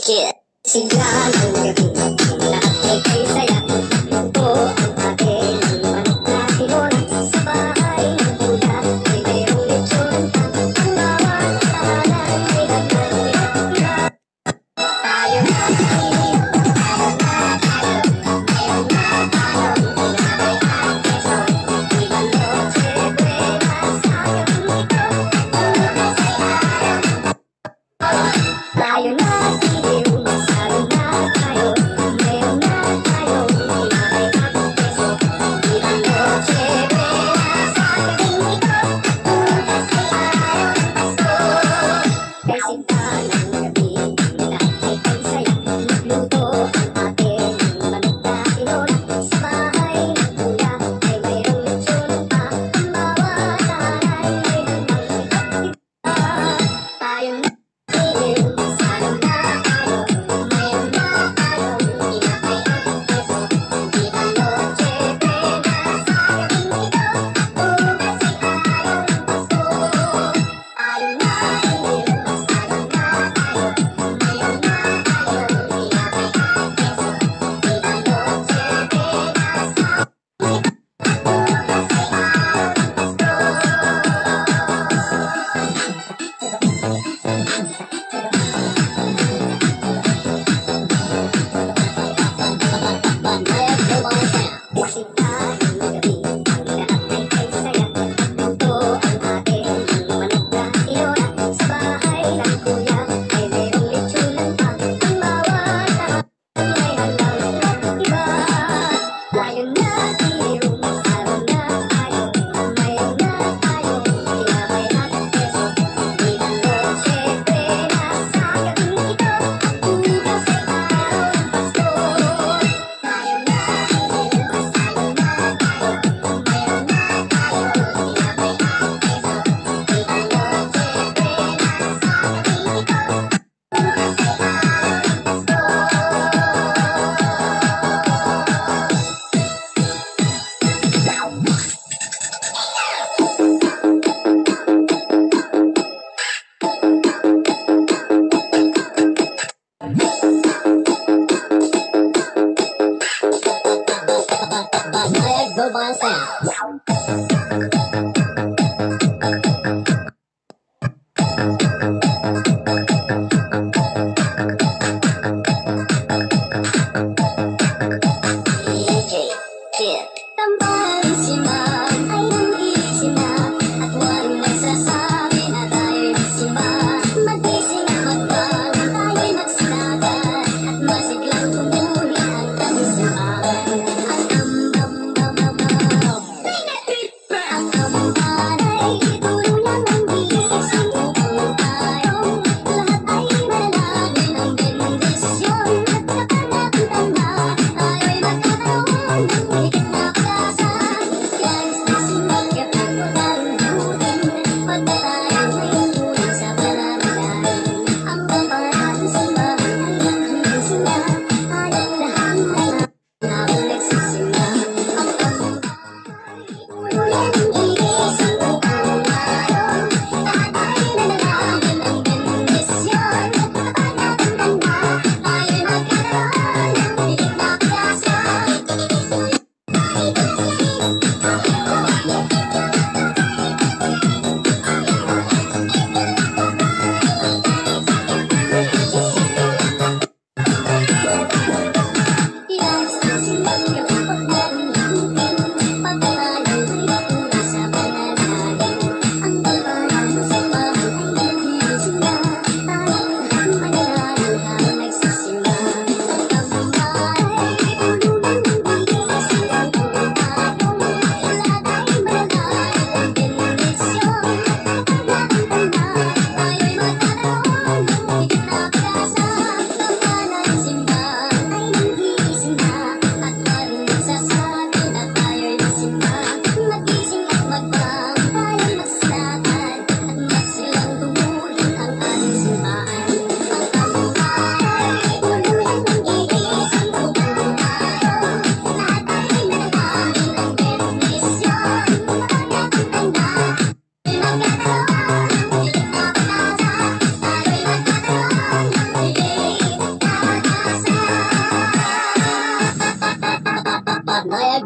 kid. Silangang gabi, lahat ay kay saya. Ito ang atin, ang manok na tinola. Sa bahay ng kuya, ay mayroong lechon pa. Ang bawat tahanan ay nagkakilala. Tayo na tayo, tayo na tayo. Meron na tayong pinagay at keso. Ibang noche buena sa gabing ito. Ang lunas ay araw. Tayo na, sige, umasalo na tayo. Meron na tayo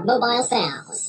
Nayag Mobile Sounds.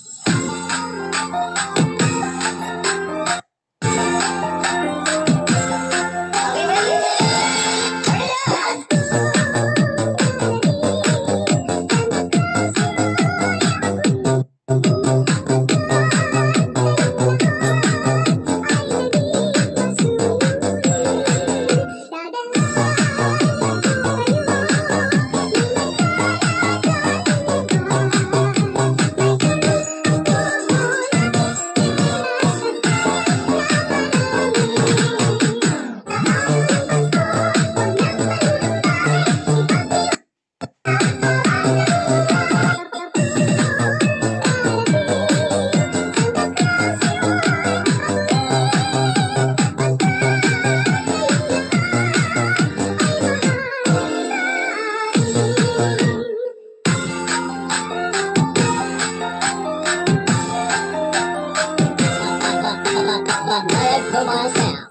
Nayag Mobile Sounds.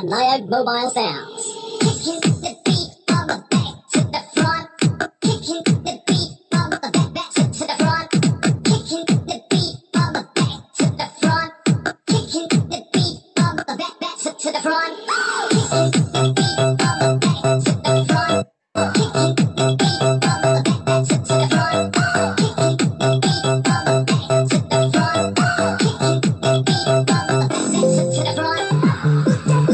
Nayag Mobile Sounds. Kicking the beat from the back to the front. Kicking the beat from the back to the front. Kicking the beat from the back to the front. Kicking the beat from the back to the front. Kicking the beat from the back to the front. Kicking the beat from the back to the front. Kicking the beat from the back to the front. Kicking the beat from the back to the front.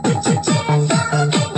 Put your hands up in the air.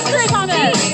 Mystery comment.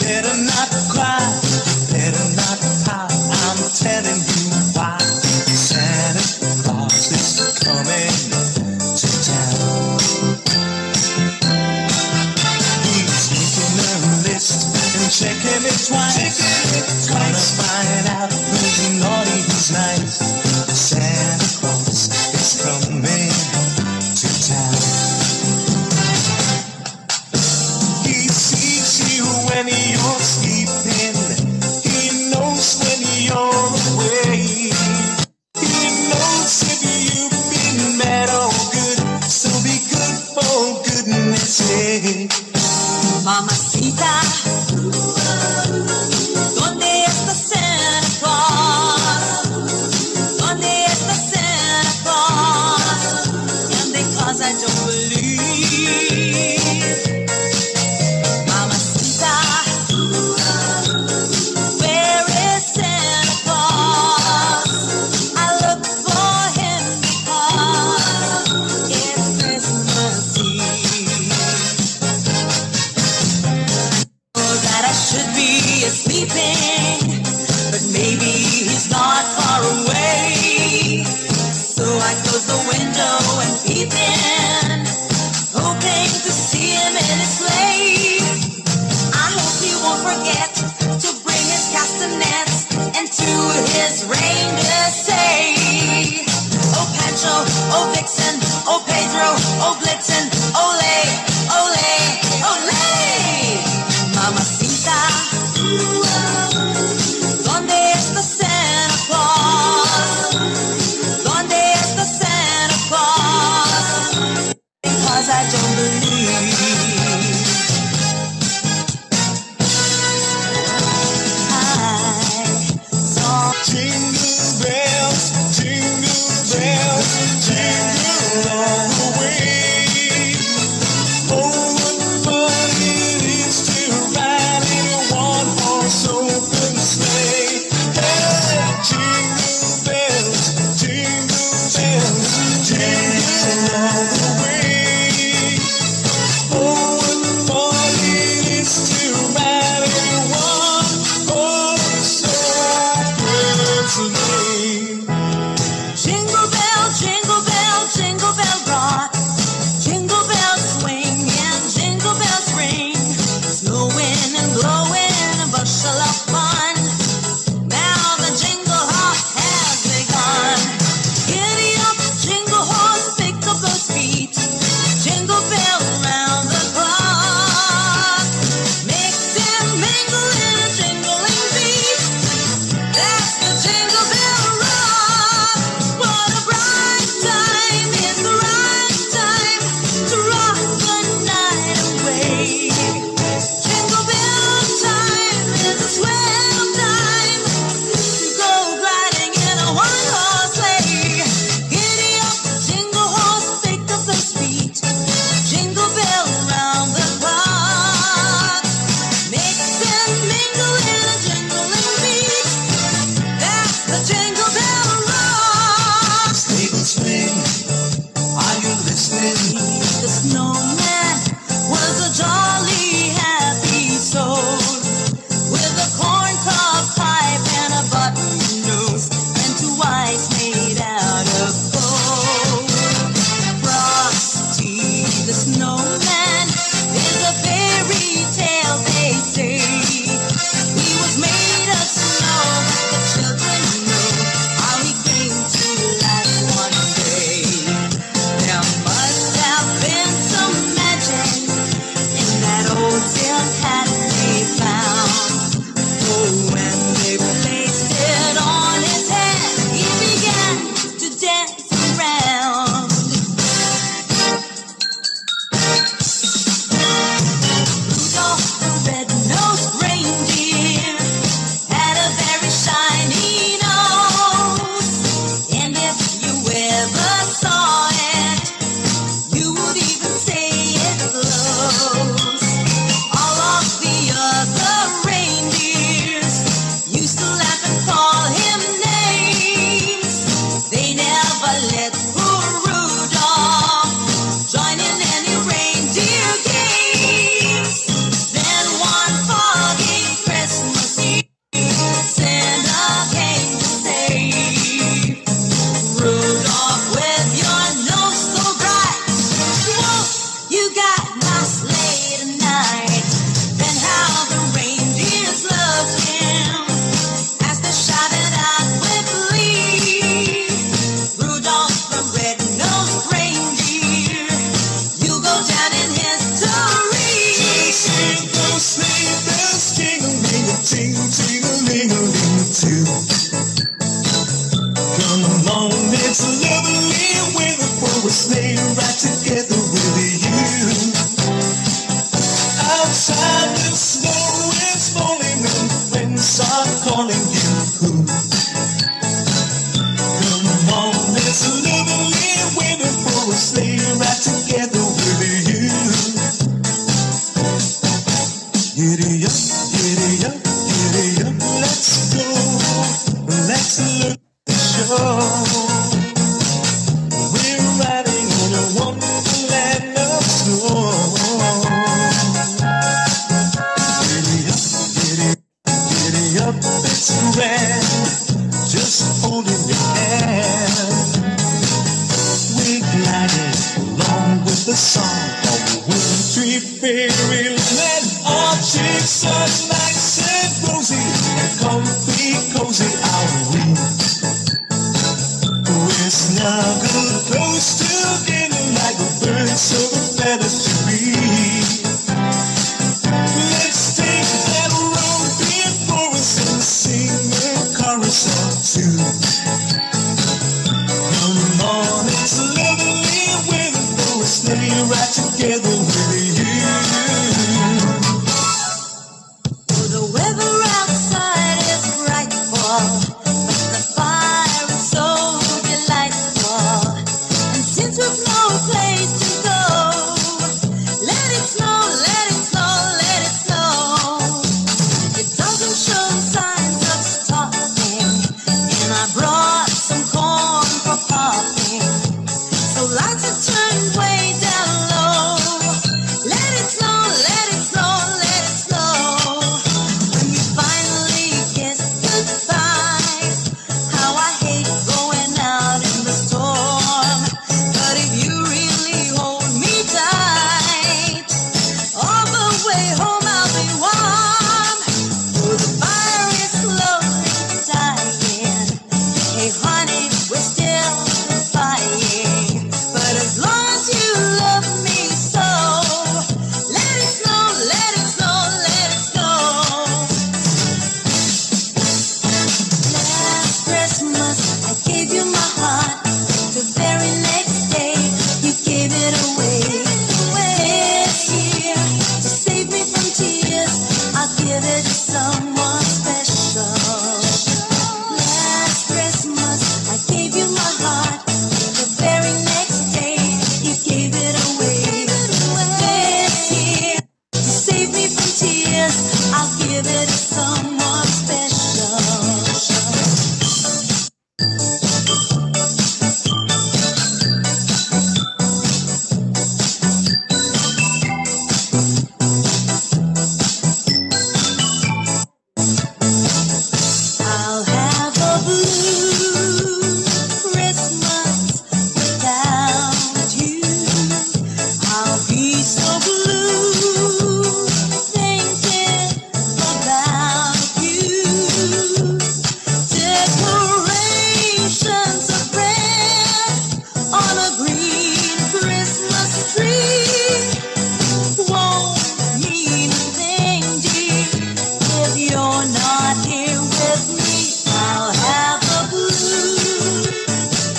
better not cry, better not pout. I'm telling you why. Santa Claus is coming to town. He's making a list and checking it twice. Gonna find out who's naughty, who's nice. Santa Claus is coming to town. He sees you when you're sleeping. He knows when you're away. He knows if you've been bad or good. So be good for goodness sake. Mamacita, ¿dónde está Santa? giddy up, giddy up, let's go. Let's look the show. We're riding in a wonderland of snow. Giddy up, it's grand. Just holding your hand. We're gliding along with the song of the wintry fairyland. Our cheeks are nice and rosy and comfy, cozy are we. We're snuggled close together like a bird so feathers to be. Let's take that road before us and sing a chorus or two. Come on, it's lovely weather for a sleigh ride together with you. The weather outside is frightful, but the fire is so delightful. And since we've no place to go, let it snow, let it snow, let it snow. It doesn't show signs of stopping, and I brought some corn for popping. So lights are turned way down low. Let it snow, let it snow, let it snow. When we finally kiss goodbye, how I hate going out in the storm. But if you really hold me tight, all the way home I'll be warm. Oh, the fire is slowly dying. Hey honey, we're still fighting. But as long as you love me so, let it snow, let it snow, let it snow. Last Christmas, I gave you my heart. The very next day, you gave it away. This year, to save me from tears, I'll give it to someone special. Last Christmas, I gave you my heart. The very next day, you gave it away. This year, to save me from tears, I'll give it to someone special. I'll have a blue Christmas without you. I'll be so blue thinking about you. Decorations of red on a green Christmas tree won't mean a thing, dear, if you're not here with me. I'll have a blue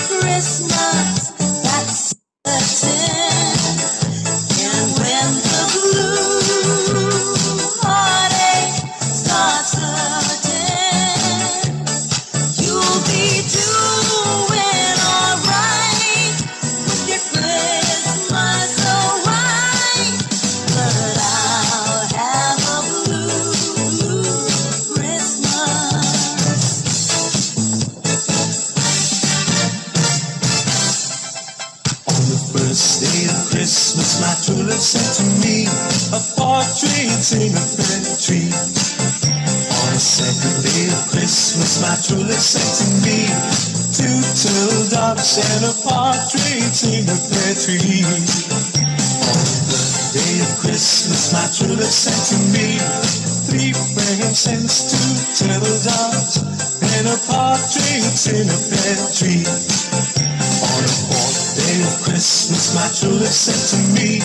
Christmas, that's certain. And when the blue heartache starts hurting, you'll be doing alright with your Christmas so white. But I'll have a blue Christmas. On the first day of Christmas, my true love sent to me a partridge in a pear tree. On the second day of Christmas, my true love sent to me two turtle doves and a partridge in a pear tree. On the third day of Christmas, my true love sent to me three frankincense, two turtle doves and a partridge in a pear tree. On the fourth day of Christmas, my true love sent to me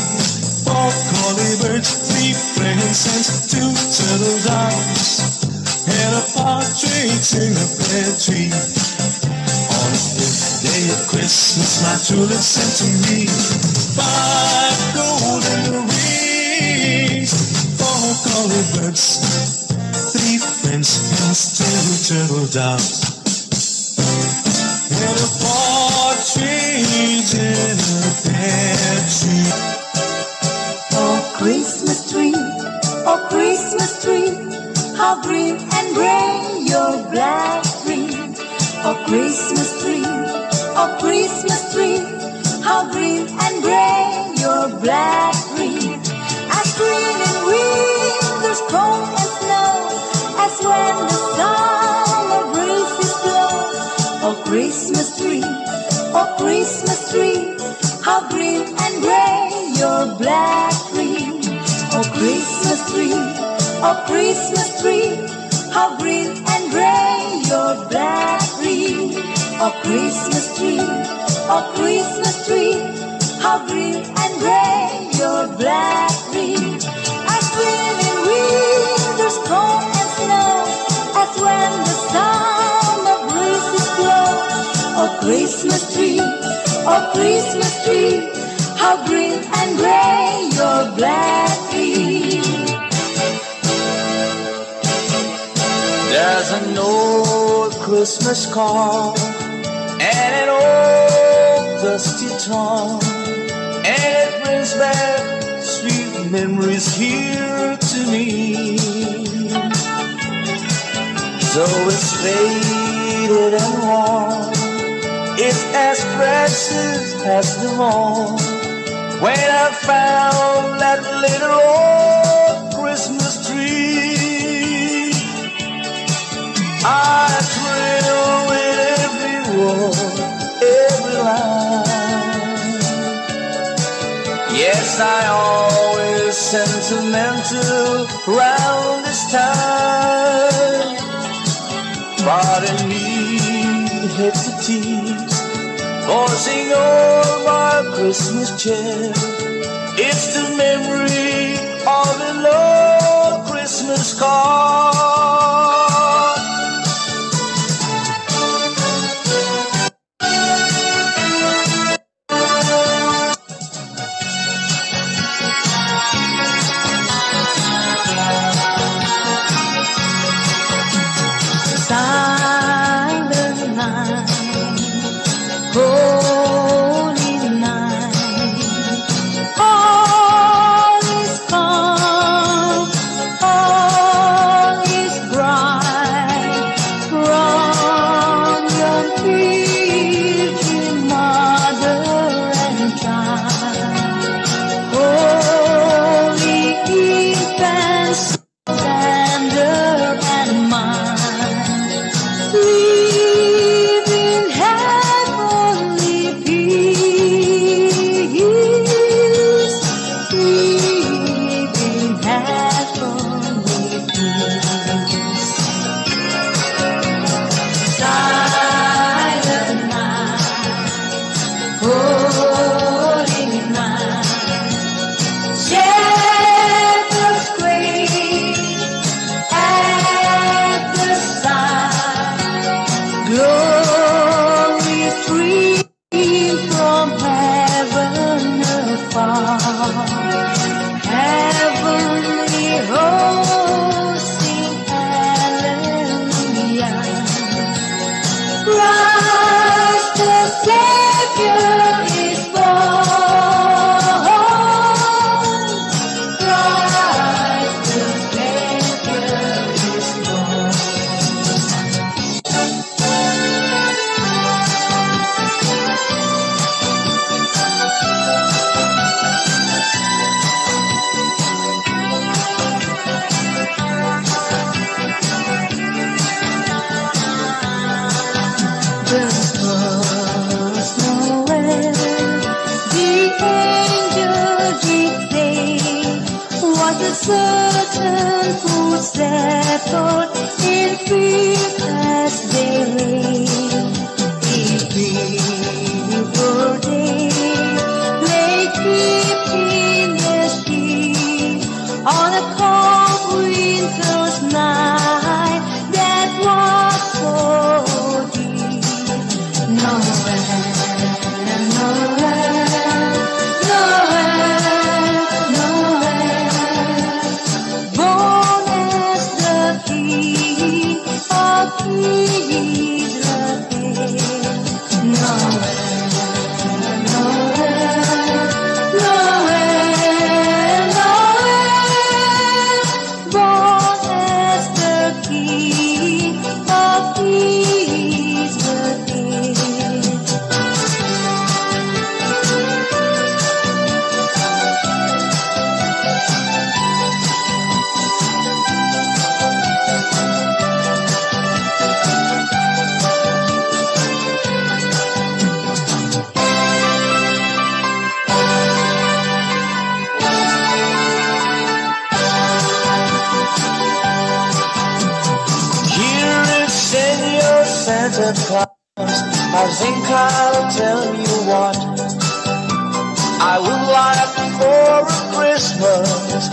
four collie birds, three frankincense, two turtle doves and a partridge in a pear tree. On the fifth day of Christmas, my true love sent to me five golden rings, four collie birds, three frankincense, two turtle doves and a partridge in a pear tree. Oh, Christmas tree, Oh Christmas tree, how green and gray your black green. Oh Christmas tree, oh Christmas tree, how green and gray your black green. As green in winter's cold and snow, as when the summer breezes blow. Oh Christmas tree, oh Christmas tree, how green and gray your black green. Oh Christmas tree, oh Christmas tree, how green and gray your black green. Oh Christmas tree, oh Christmas tree, how green and gray your black green. As green in winter's cold and snow, as when the summer breezes blow. Oh Christmas tree, oh Christmas tree, how green and gray your black green. There's an old Christmas card and an old dusty town, and it brings back sweet memories here to me. Though it's faded and worn, it's as precious as them all. When I found that little old Christmas tree, I thrill with every word, every line. Yes, I always sentimental round this time. Pardon me, hit the tease, forcing all my Christmas cheer. It's the memory of an old Christmas card. Silent night, holy night, all is calm, all is bright. From young Virgin Mother and Child, holy infants, tender and mild. Live in heavenly peace. Live in heavenly peace. Silent night, holy night, shepherds great at the side. Glory stream from heaven afar. Heavenly hosts sing hallelujah. Christ the Savior is born. Christ the Savior is born. The first Noel, the angel did say, was a certain food settled in fields as they lay. In fever day, lay keeping their sheep on a cold winter's night that was so deep. Noel, Noel, Noel, Noel, born as the King. Santa Claus, I think I'll tell you what I would like for a Christmas,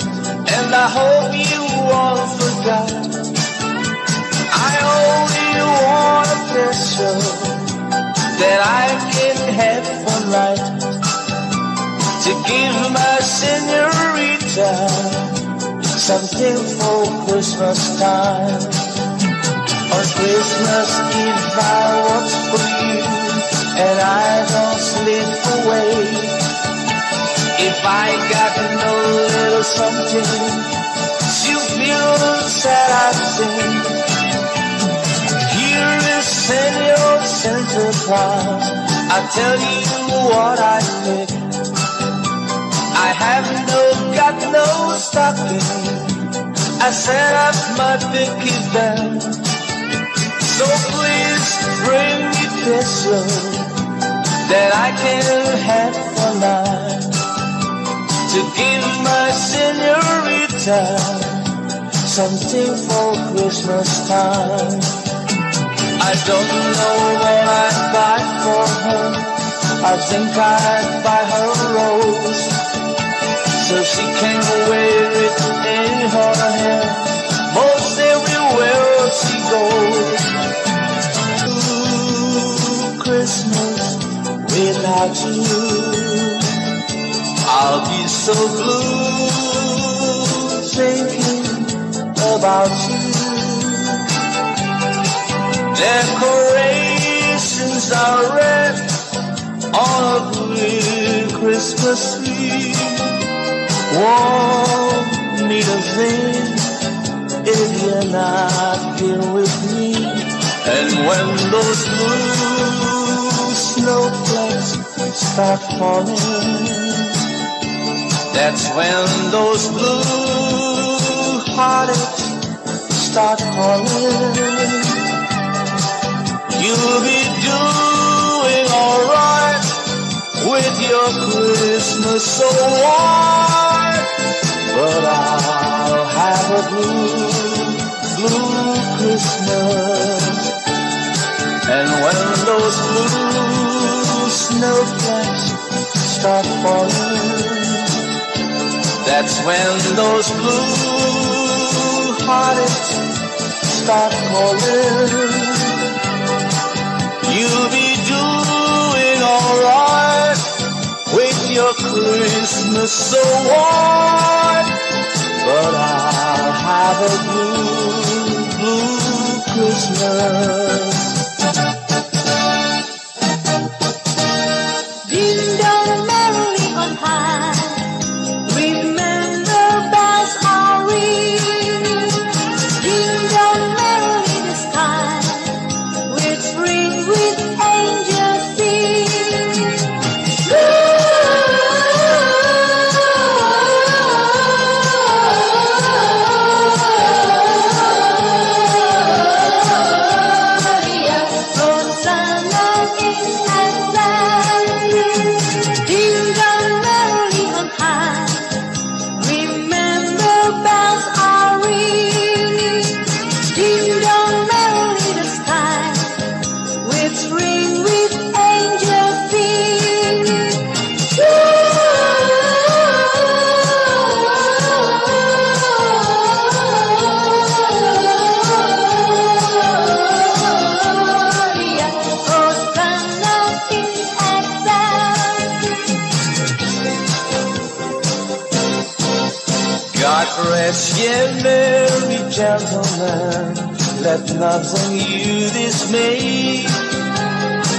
and I hope you all forgot. I only want a picture that I can have one night to give my senorita something for Christmas time. On Christmas Eve I was free and I don't slip away. If I got no little something, she'll feel sad I'd say. Here is Senor Santa Claus, I'll tell you what I think. I have got no stocking, I set up my picky band. So please bring me picture that I can have for night to give my senorita something for Christmas time. I don't know what I'd buy for her. I think I'd buy her a rose so she can wear it in her hair most everywhere she goes. Christmas without you, I'll be so blue thinking about you. Decorations are red on a green Christmas tree. Won't need a thing if you're not here with me. And when those blue snowflakes start falling, that's when those blue heartaches start calling. You'll be doing alright with your Christmas so white, but I'll have a blue Christmas. And when those blue snowflakes start falling, that's when those blue heartaches start calling. You'll be doing alright with your Christmas so white, but I'll have a blue Christmas. Ding dong merrily on high, remember bells are ringing. Ding dong merrily the sky, which ring with angels sing. Rest ye merry gentlemen, let nothing you dismay.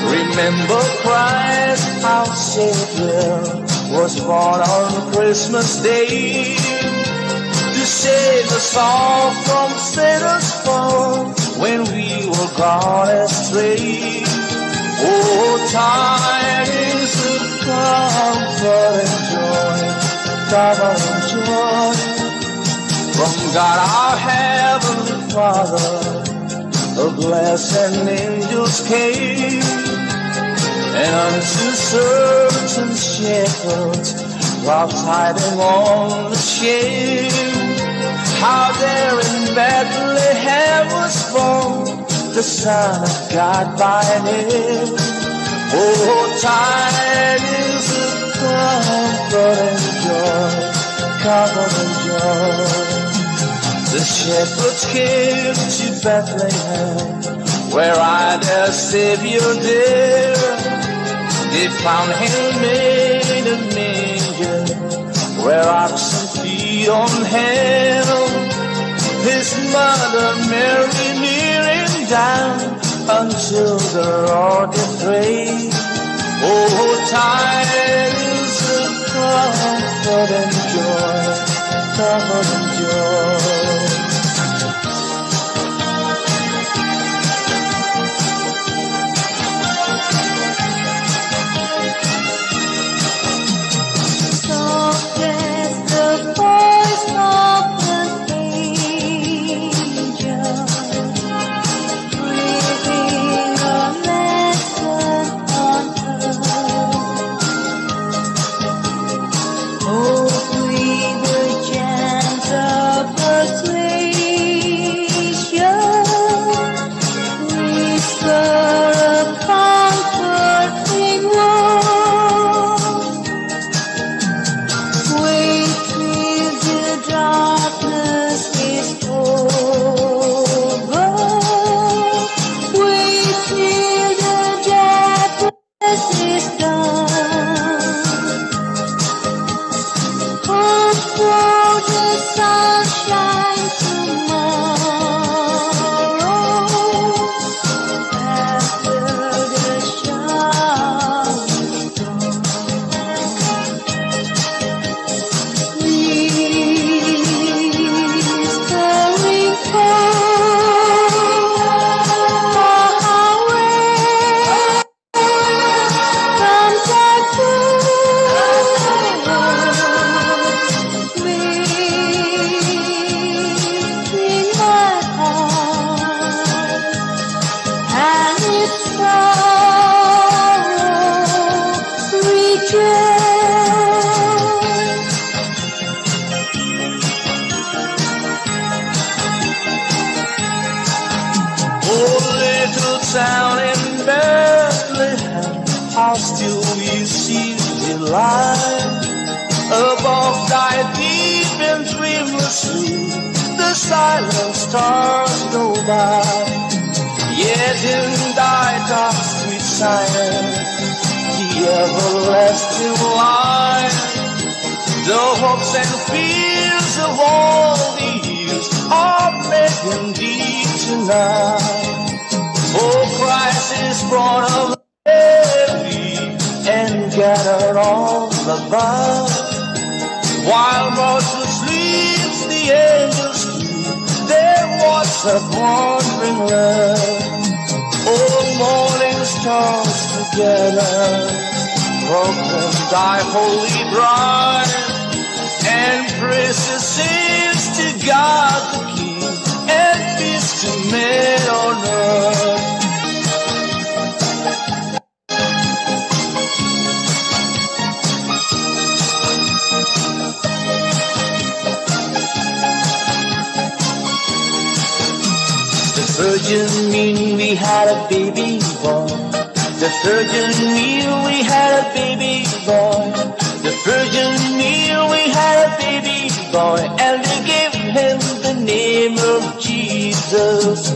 Remember Christ our Savior was born on Christmas Day to save us all from Satan's fall when we were gone astray. Oh, tidings of comfort and joy, comfort and joy from God our Heavenly Father, the blessed angels came, and unto certain shepherds brought tidings on the shame, how there in Medley was born the Son of God by him. Oh, tidings of comfort and joy, comfort and joy. The shepherds came to Bethlehem, where I their Savior dear. They found him made a manger, where oxen feed on him. His mother Mary kneeling down until the Lord did pray. Oh, tidings of comfort and joy, comfort and joy. Sound in Bethlehem, how still we see the light above thy deep and dreamless sleep. The silent stars go by, yet in thy dark sweet silence, the everlasting light, the hopes and fears of all the years are making thee tonight. Oh, Christ is born of Mary and gathered all above. While mortal sleeps, the angels sleep, their watch of wandering love. Oh, morning stars together proclaim thy holy bride, and praises sings to God the King, and peace to men on earth. Virgin knew we had a baby boy. The Virgin knew we had a baby boy. The Virgin knew we had a baby boy, and they gave him the name of Jesus.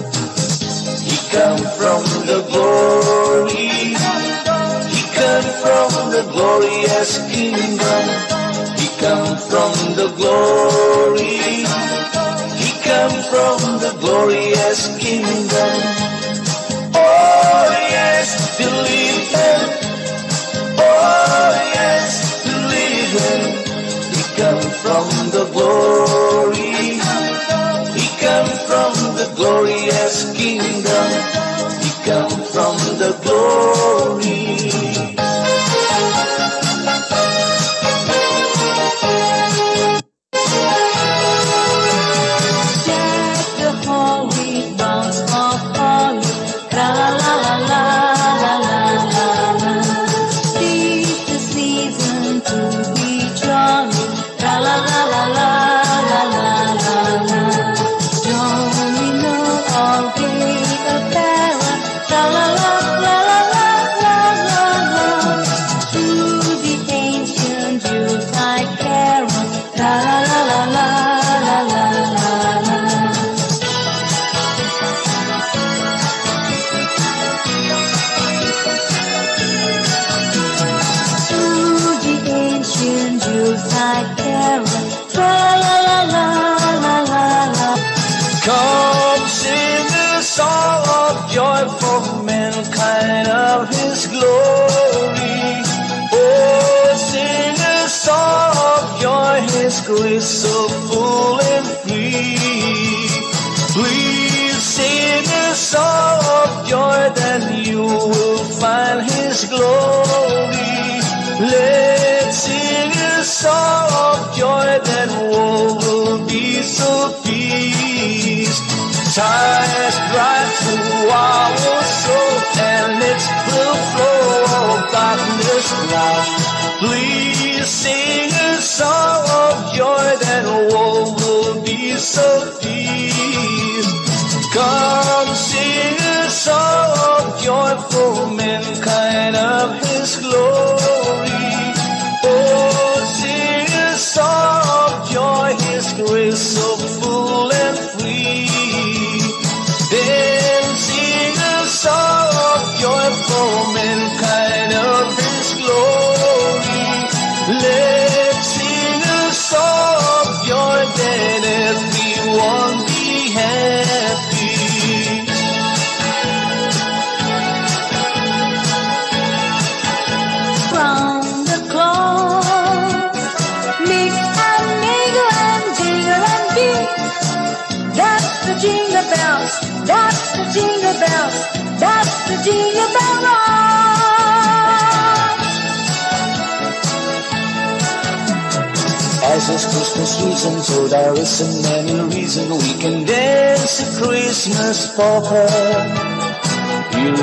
He come from the glory. He come from the glorious kingdom. He come from the glory. Come from the glorious kingdom. Oh yes, believe him. Oh yes, believe him. He come from the glory. He come from the glorious kingdom. He come from the glory. Don't we know all day about sing a song of joy for mankind of His glory. Oh, sing a song of joy, His grace so full and free. Please sing a song of joy, then you will find His glory. Let's sing a song of joy, then woe will be so peace. Tides bright through our soul, and it will flow all darkness now. Please sing a song of joy, then woe will be so peace. Come sing a song of joy for mankind of His glory. Oh, sing a song of joy, His grace so full and free. Then sing a song of joy for mankind of His glory. Let's sing a song of joy, then everyone be happy. Round the clock, mix and mingle and jingle and beat. That's the jingle bells, that's the jingle bells, that's the jingle bell rock. As it's Christmas season, so there isn't any reason we can dance a Christmas for her. You